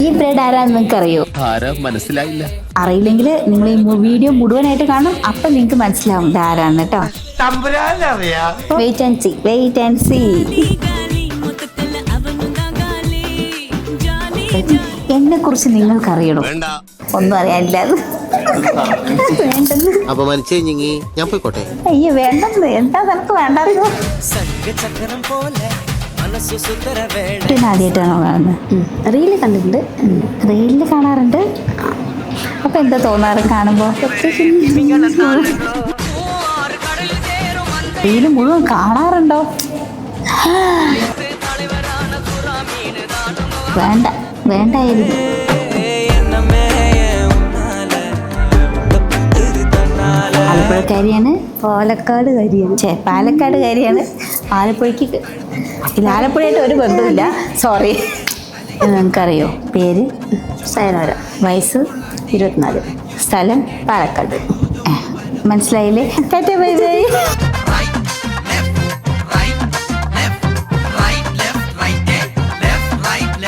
ഈ ബ്രെഡ് ആരാന്ന് നിങ്ങൾക്ക് അറിയോ? മനസ്സിലായില്ല. അറിയില്ലെങ്കിൽ നിങ്ങൾ ഈ വീഡിയോ മുഴുവനായിട്ട് കാണും, അപ്പൊ നിങ്ങൾക്ക് മനസ്സിലാവും ഇത് ആരാന്ന് കേട്ടോ. Wait and see. എന്നെ കുറിച്ച് നിങ്ങൾക്ക് അറിയണം? ഒന്നും അറിയാനില്ല. വേണ്ടെന്ന്. ഞാൻ പോയിക്കോട്ടെ. അയ്യോ വേണ്ടെന്ന്. എന്താ നിനക്ക് വേണ്ടായിരുന്നു? ആദ്യമായിട്ടാണോ കാണുന്നത്? റീല് കണ്ടിട്ടുണ്ട്. റീലിൽ കാണാറുണ്ട്. അപ്പൊ എന്താ തോന്നാറ് കാണുമ്പോ? റീല് മുഴുവൻ കാണാറുണ്ടോ? വേണ്ടായിരുന്നു. ആലപ്പുഴക്കാരിയാണ്. പാലക്കാടുകാരിയാണ്. ആലപ്പുഴയായിട്ട് ഒരു ബന്ധമില്ല. സോറി. നിങ്ങൾക്കറിയോ പേര്? സയനോര. വയസ്സ് 24. സ്ഥലം പാലക്കാട്. മനസ്സിലായില്ലേ? Bye bye.